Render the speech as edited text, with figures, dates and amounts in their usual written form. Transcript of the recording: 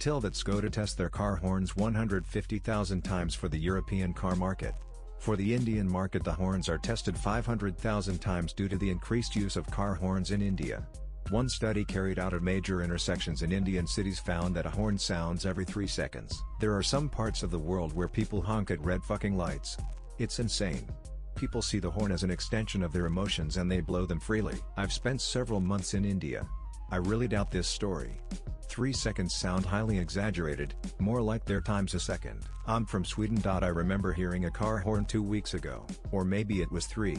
TIL that Skoda test their car horns 150,000 times for the European car market. For the Indian market, the horns are tested 500,000 times due to the increased use of car horns in India. One study carried out at major intersections in Indian cities found that a horn sounds every 3 seconds. There are some parts of the world where people honk at red fucking lights. It's insane. People see the horn as an extension of their emotions and they blow them freely. I've spent several months in India. I really doubt this story. 3 seconds sound highly exaggerated, more like their times a second. I'm from Sweden. I remember hearing a car horn 2 weeks ago, or maybe it was 3.